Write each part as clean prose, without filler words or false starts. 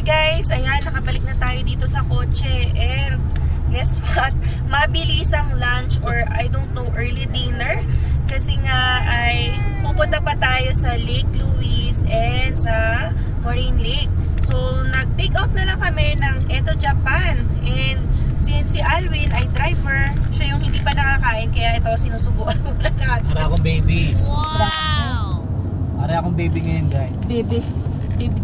Hi guys! Ayan, nakabalik na tayo dito sa kotse. And guess what? Mabilis ang lunch or I don't know, early dinner. Kasi nga ay pupunta pa tayo sa Lake Louise and sa Moraine Lake. So, nag-take out na lang kami ng Eto Japan. And since si Alwin ay driver, siya yung hindi pa nakakain. Kaya ito, sinusubukan muna natin. Para akong baby. Wow! Para akong baby ngayon, guys. Baby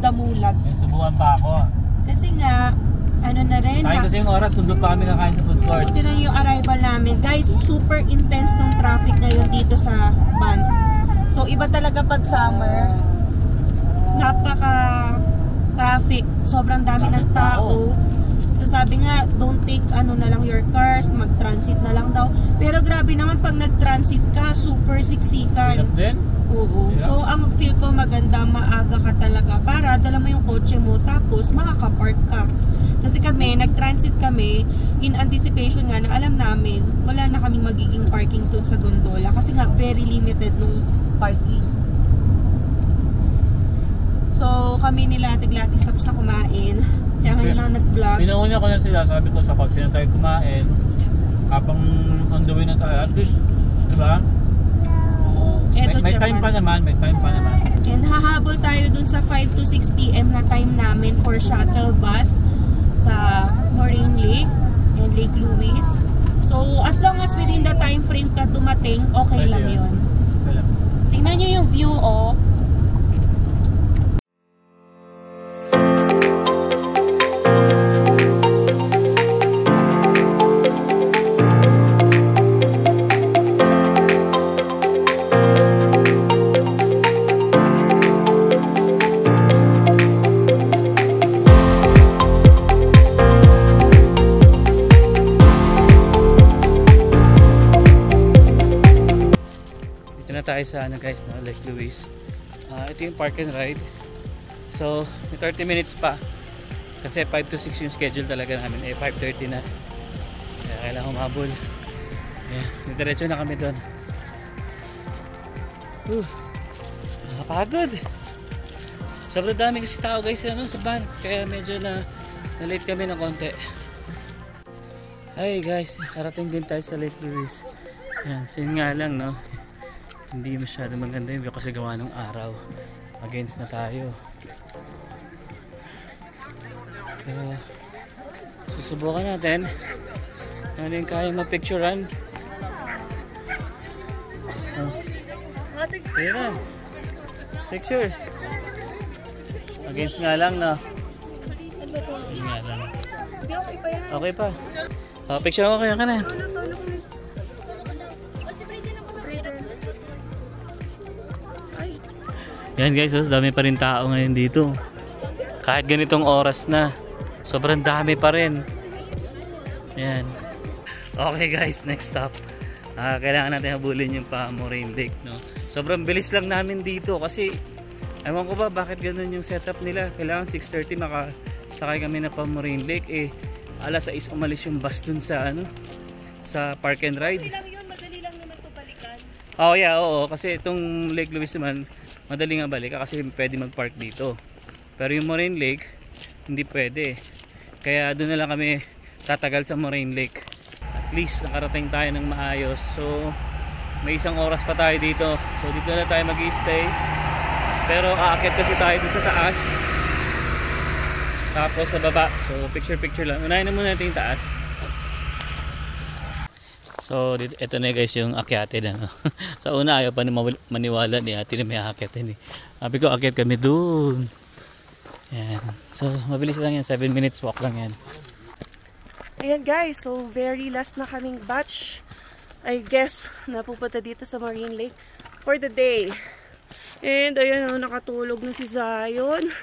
damulag. May subukan pa ako. Kasi nga, ano na rin. Sayang kasi yung oras kung doon pa kami kakain sa food court. Ito na yung arrival namin. Guys, super intense ng traffic ngayon dito sa Banff. So, iba talaga pag summer. Napaka-traffic. Sobrang dami ng tao. So, sabi nga, don't take ano na lang your cars. Mag-transit na lang daw. Pero grabe naman pag nag-transit ka, super siksikan. Hirap din? Oo. So, ang feel ko maganda, maaga ka talaga para dala mo yung kotse mo tapos makaka-park ka. Kasi kami, nag-transit kami in anticipation nga na alam namin wala na kaming magiging parking dun sa gondola kasi nga very limited nung parking. So, kami nila tiglatis tapos na kumain. Kaya ngayon lang nag-vlog. Pinauna ko na sila, sabi ko sa kotse na tayo kumain. Habang on the way na tayo, at least, diba? May time pa naman, And hahabol tayo dun sa 5 to 6 PM na time namin for shuttle bus sa Moraine Lake and Lake Louise. So, as long as within the time frame ka dumating, okay lang yun. Tingnan nyo yung view, oh. Tayo sa ano guys, no? Lake Louise. Ito yung park and ride. So, may 30 minutes pa. Kasi 5 to 6 yung schedule talaga namin. 5:30 na. Kaya kailangan humabol. Diretso na kami doon. Nakapagod. Sobrang dami kasi tao guys ano, sa van. Kaya medyo na late kami ng konti. Hi guys, karating din tayo sa Lake Louise. Yan, so yun nga lang no. Hindi masyado maganda yung view kasi gawa ng araw. Against na tayo. Pero susubukan natin. Ano yung kaya mapicturean. Ayan. Picture. Against nga lang no. Against nga lang. Okay pa yan. Okay pa. Picture ako kaya ka na. Yan guys, dami pa rin tao ngayon dito. Kahit ganitong oras na, sobrang dami pa rin. Yan. Okay guys, next stop. Kailangan natin habulin yung pa Moraine Lake, no? Sobrang bilis lang namin dito kasi ewan ko ba bakit ganun yung setup nila. Kailangan 6:30 makasakay kami na pa Moraine Lake. Alas 6 umalis yung bus dun sa ano, sa park and ride. Madali lang naman ito balikan. Oh yeah, oo. Kasi itong Lake Louise naman, madali nga balik kasi pwede mag-park dito. Pero yung Moraine Lake, hindi pwede. Kaya doon na lang kami tatagal sa Moraine Lake. At least nakarating tayo ng maayos. So, may isang oras pa tayo dito. So, dito na tayo mag-i-stay. Pero aakyat kasi tayo dun sa taas. Tapos sa baba. So, picture-picture lang. Unahin na muna natin yung taas. So, ito na guys yung akyatin. Ano? Sa una, ayaw pa maniwala ni ate na may akyatin. Sabi ko, akyat kami doon. Yan. So, mabilis lang yan. 7 minutes walk lang yan. Ayan guys, so very last na kaming batch. I guess, napupunta dito sa Moraine Lake for the day. And ayan, nakatulog na si Zion.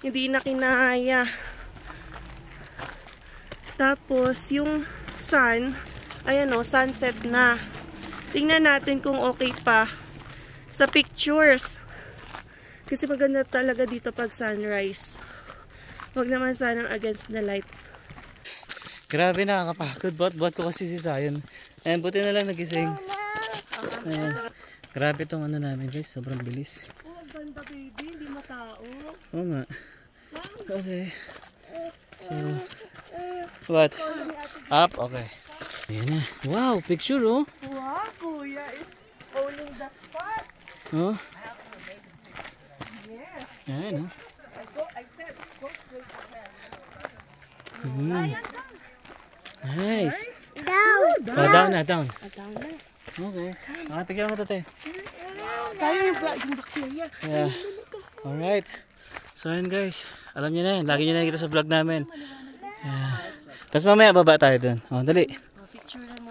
Hindi na kinaya. Tapos, yung sun, ayan o, sunset na. Tingnan natin kung okay pa sa pictures. Kasi maganda talaga dito pag sunrise. Huwag naman sanang against the light. Grabe, nakakapagod. Buhat ko kasi si Zion. Ayan, buti na lang nagising. Ayan. Grabe tong ano namin guys. Sobrang bilis. Oh, ang ganda baby. Hindi matao. Oo nga. Ang Okay. So, what? Up? Okay. Ayan na. Wow, picture oh. Wow, Kuya is owning the spot. Oh. Yes. Ayan oh. I said, go straight ahead. Nice. Down. Oh, down na, down. Down na. Okay. Picture mo to, te. Sayang yung bacteria. Yeah. Alright. So yun guys. Alam niyo na yun. Lagi niyo na nakikita sa vlog namin. Yeah. Tapos mamaya baba tayo dun. Oh, dali.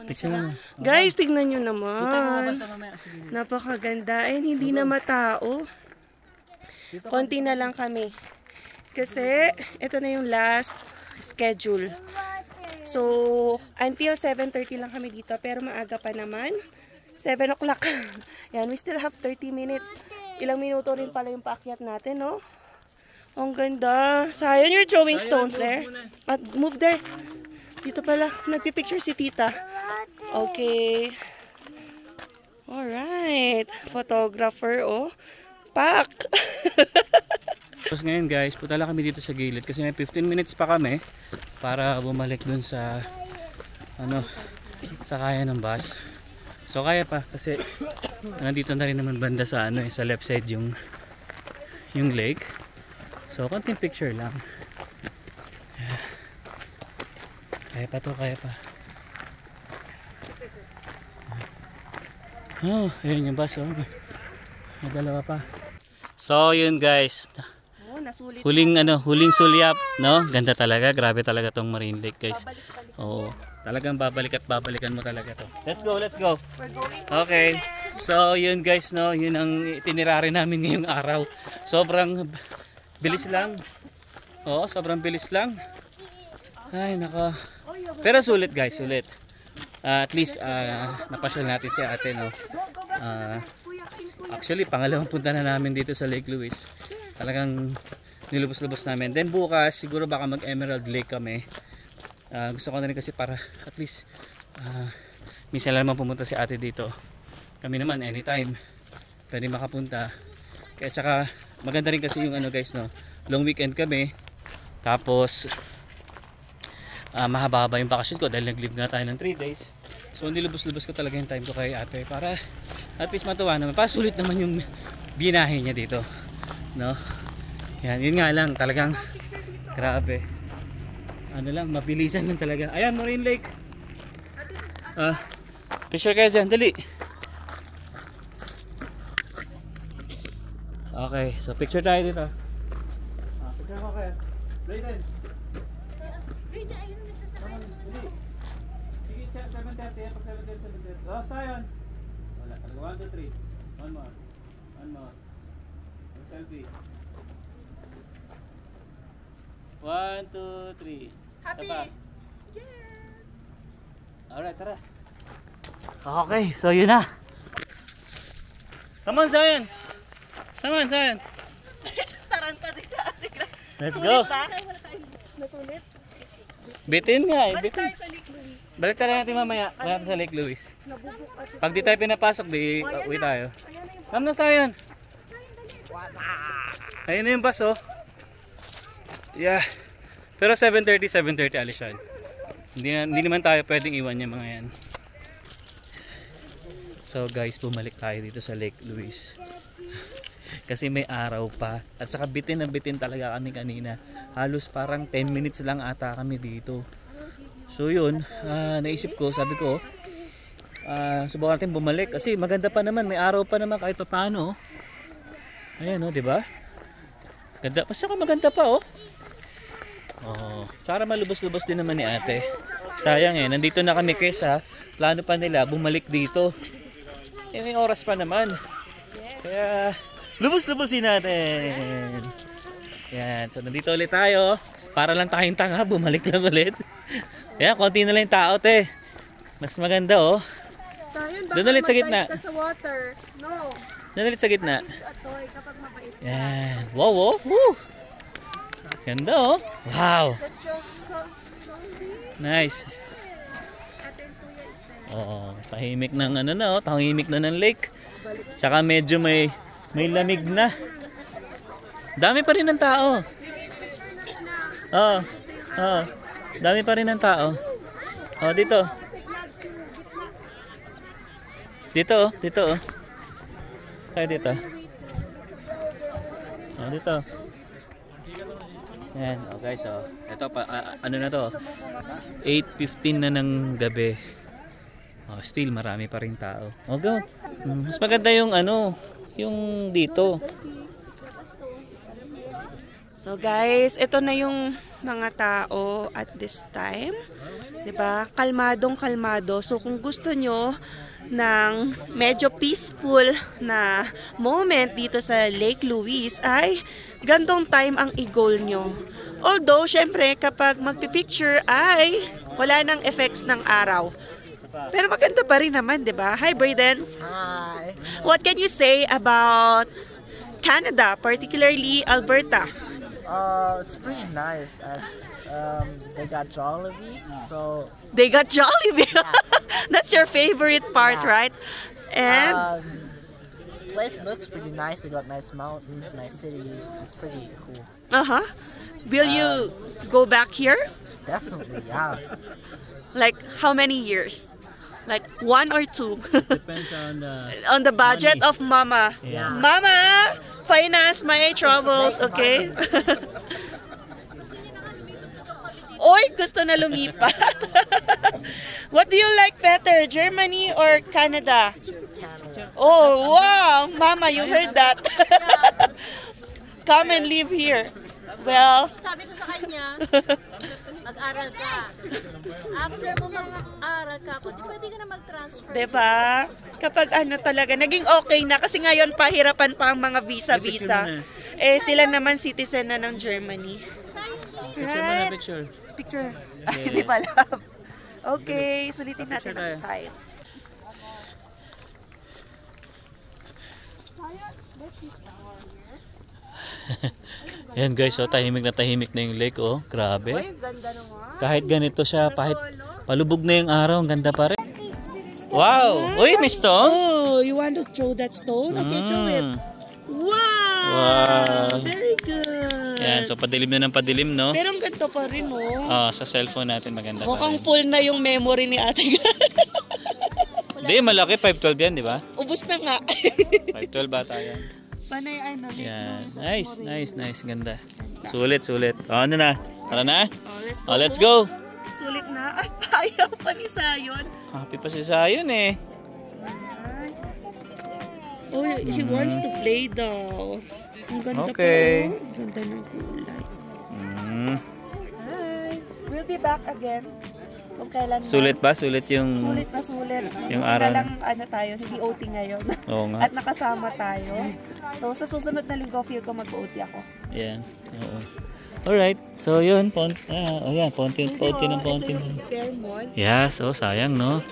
Picture na. Guys, tignan nyo naman. Basta mamaya. Sige. Napakaganda. Ayun, hindi na matao. Konti na lang kami. Kasi, ito na yung last schedule. So, until 7:30 lang kami dito. Pero maaga pa naman. 7 o'clock. Yan, we still have 30 minutes. Ilang minuto rin pala yung paakyat natin, no? Ang ganda. Sayang, you're throwing stones there. At move there. Dito pala, nagpipicture si tita. Okay. Alright. Photographer, oh. Pak! Tapos ngayon guys, punta lang kami dito sa gilid kasi may 15 minutes pa kami para bumalik dun sa sa kaya ng bus. So kaya pa kasi nandito na rin naman banda sa sa left side yung lake. So konting picture lang. Kaya pa to, kaya pa. Oh, ayun yung bus oh. May dalawa pa. So yun guys. Nasulit. Huling sulyap, no? Ganda talaga, grabe talaga tong Marine Lake, guys. Oo. Talagang babalik at babalikan mo talaga to. Let's go, let's go. Okay. So, yun guys, no? Yun ang itinerary namin ngayong araw. Sobrang bilis lang. Oo, sobrang bilis lang. Ay, naka. Pero sulit guys, sulit. At least napasyal natin si ate, no? Actually, pangalawang punta na namin dito sa Lake Louise. Talagang nilubos-lubos namin. Then bukas, siguro baka mag-Emerald Lake kami. Gusto ko na rin kasi para at least minsan lang naman pumunta si ate dito. Kami naman anytime pwede makapunta. Kaya tsaka maganda rin kasi yung guys, no? Long weekend kami. Tapos mahaba-haba yung bakasyon ko dahil nag-leave nga tayo ng 3 days. So nilubos-lubos ko talaga yung time ko kay ate para at least matuwa naman. Pasulit naman yung binahe niya dito, no? Yan, yun nga lang talagang grabe. Mabilisan lang talaga. Ayan, Marine Lake. Picture kayo dyan, dali. Okay, so picture tayo dito. Picture ko kayo. Layden. Rita, ayun nagsasakay ng mga tao. Sige, 7:30. Pag 7:30. Oh, sayon. Wala, talaga. 1, 2, 3. One more. Selfie. 1, 2, 3. Happy! Sapa. Yes! Alright, tara. Okay, so yun na. Come on, Zion. Come on, Zion. Taranta din sa atin. Let's go. Nasulit? Bitin nga eh. Balik Bitin. tayo sa Lake Louise. Balik tayo natin mamaya. Balik sa Lake Louise. Nabubuk at Pag di tayo pinapasok, di uwi tayo. Come na, Zion. Ayun na yung bus, oh. Yeah. Pero 7:30 alis yan. Hindi naman tayo pwedeng iwan yung mga yan. So guys, bumalik tayo dito sa Lake Louise. Kasi may araw pa. At saka bitin na bitin talaga kami kanina. Halos parang 10 minutes lang ata kami dito. So yun, naisip ko, sabi ko, subukan natin bumalik. Kasi maganda pa naman, may araw pa naman kahit pa paano. Ayan o, diba? Ganda, basta ka maganda pa oh. Oh, para malubos-lubos din naman ni ate. Sayang eh, nandito na kami kesa plano pa nila bumalik dito. Eh may oras pa naman. Kaya lubos-lubosin natin. Yan, so nandito ulit tayo. Para lang tayong tanga, bumalik lang ulit. Kaya konti na lang yung tao, te. Mas maganda oh. Doon ulit sa gitna. Sa water. No. Doon ulit sa gitna. Atoy, kapag mabait ka. Yan. Wow, wow. Woo. Ganda oh. Wow. Nice. Oh, tahimik ng tahimik na ng lake. Tsaka medyo may lamig na. Dami pa rin ng tao. Oo. Oo. Dami pa rin ng tao. Oh, dito. Dito, oh. Dito, oh. Kaya dito. Oh, dito. Ayan, oh guys, oh. Ito pa, ano na to? 8:15 na ng gabi. Oh, still marami pa rin tao. Oh, go. Mas maganda yung ano, yung dito. So guys, ito na yung mga tao at this time. 'Di ba? Kalmadong kalmado. So kung gusto nyo ng medyo peaceful na moment dito sa Lake Louise ay gandong time ang i-goal nyo. Although, syempre, kapag magpipicture ay wala nang effects ng araw. Pero maganda pa rin naman, di ba? Hi, Brayden. Hi. What can you say about Canada, particularly Alberta? It's pretty nice. They got Jollibee, so They got Jollibee. That's your favorite part, Yeah. right? And place looks pretty nice. They got nice mountains, nice cities. It's pretty cool. will you go back here? Definitely, yeah. Like how many years? Like 1 or 2? Depends on the On the budget money. of Mama. Yeah. Mama, finance my troubles, okay? Oy, gusto na lumipat. What do you like better, Germany or Canada? Canada. Oh, wow! Mama, you heard that. Come and live here. Well, Sabi ko sa kanya, mag-aral ka. After mo mag-aral ka, kung di pwede ka na mag-transfer. diba? Kapag ano talaga, naging okay na. Kasi ngayon, pahirapan pa ang mga visa-visa. Eh, sila naman citizen na ng Germany. Picture mo na, picture. Picture. Yeah. Ay, hindi pala. Okay, sulitin natin ang time. Ayan guys, oh, tahimik na yung lake, oh. Grabe. Ganda naman. Kahit ganito siya, kahit palubog na yung araw, ang ganda pa rin. Wow! Uy, may stone? Oh, you want to throw that stone? Okay, throw it. Wow! Wow! Very good. Yan, so padilim na ng padilim, no? Pero ang ganda pa rin, oh. Sa cellphone natin maganda pa Mukhang rin. full na yung memory ni ate. Hindi, malaki. 512 yan, di ba? Ubus na nga. 512 bata yan. Panay ano. Yan. Nice. Ganda. Sulit. Ano na? Tara na? Let's go. Let's go. Sulit na. Ay, ayaw pa ni Sayon. Happy pa si Sayon, eh. Oh, he wants to play daw. Ang ganda Okay. pa. Oh. Ang ganda ng kulay. Hi. We'll be back again. Kung kailan na. Sulit ba? Sulit yung... Sulit na sulit. Yung Buti araw na lang ano tayo, hindi OT ngayon. Oo nga. At nakasama tayo. So sa susunod na linggo, feel ko mag-OT ako. Yan. Oo. Alright. So, yun. Ponti ng ponti. Fairmont. Yes. Oh, sayang, no?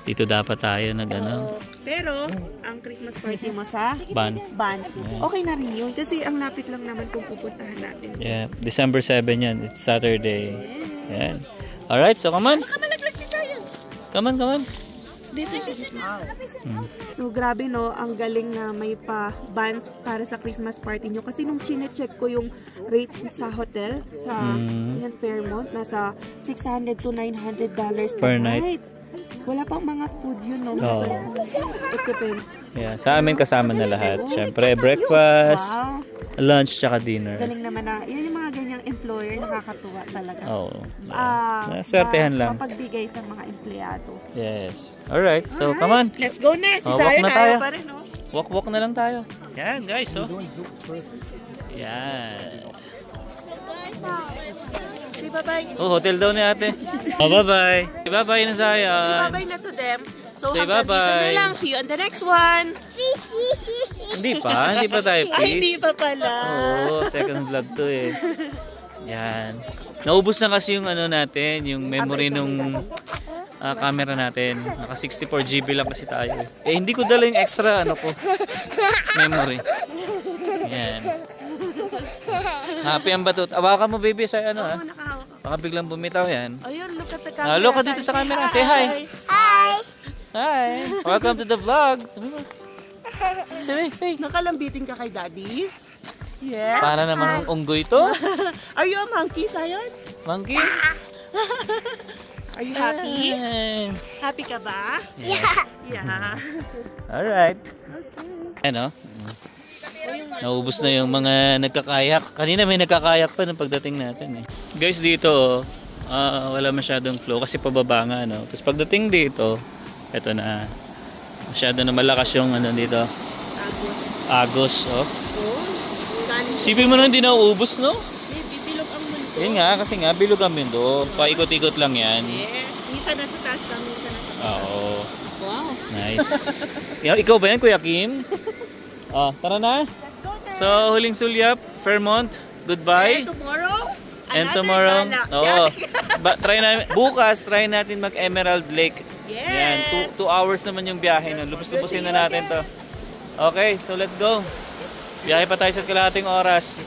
Dito dapat tayo nag-ano. Pero, ang Christmas party mo sa Ban. Banff. Okay na rin yun. Kasi ang lapit lang naman kung pupuntahan natin. Yeah. December 7 yan. It's Saturday. Yan. Alright. So, come on. Come on. Dito siya. So, grabe no, ang galing na may pa Banff para sa Christmas party nyo. Kasi nung chine-check ko yung rates sa hotel, sa yan, Fairmont, nasa $600 to $900 Per night. Wala pang mga food yun, no? Oo. It depends. Yeah. Sa amin kasama na lahat. Siyempre, breakfast, Wow. lunch, tsaka dinner. Galing naman na. Yan yung mga ganyang employer, nakakatuwa talaga. Oo. Swertehan lang. Mapagbigay sa mga empleyado. Yes. Alright. So, come on. Let's go na. Si Walk Sayon na tayo. ayaw pa rin, no? Walk na lang tayo. Yan, guys. Oh. Yan. Say bye-bye. Oh, hotel daw ni ate. Oh, bye-bye. Bye-bye na Say Sayan. bye-bye na to them. So, Say hanggang dito bye-bye. na lang. See you on the next one. Hindi pa tayo Ay, hindi please. pa pala. Oo, second vlog to eh. Yan. Naubos na kasi yung ano natin, yung memory nung camera natin. Naka 64 GB lang kasi tayo. Eh, hindi ko dala yung extra ano ko. Memory. Yan. Happy ang batot. Awakan mo baby sa ano ha. Nakahawak. Baka biglang bumitaw yan. Ayun, look at the camera. Look ka dito sa camera. Say hi. Hi. Welcome to the vlog. Say. Nakalambitin ka kay Daddy? Yeah. Para namang unggoy to. Are you a monkey, Sayon? Monkey? Are you happy? Ayan. Happy ka ba? Yeah. Yeah. Alright. Ano? Naubos na yung mga nagkakayak. Kanina may nagkakayak pa ng pagdating natin eh. Guys, dito wala masyadong flow kasi pababa nga, no? Tapos pagdating dito, eto na. Masyado na malakas yung ano dito. Agos, oh. Sipin mo na hindi na uubos, no? Bilog ang mundo. Yun nga, kasi nga bilog ang mundo. Paikot-ikot lang yan. Yes. Minsan nasa taas ka, minsan nasa baba. Oo. Wow. Nice. Ikaw ba yan, Kuya Kim? Tara na. So, huling sulyap, Fairmont. Goodbye. And tomorrow? And tomorrow, oo. Bukas, try natin mag-Emerald Lake. Yes. Yan, 2 hours naman yung biyahe. No? Lubos-lubusin na natin to. Okay, so let's go. Biyahe pa tayo sa kalahating oras.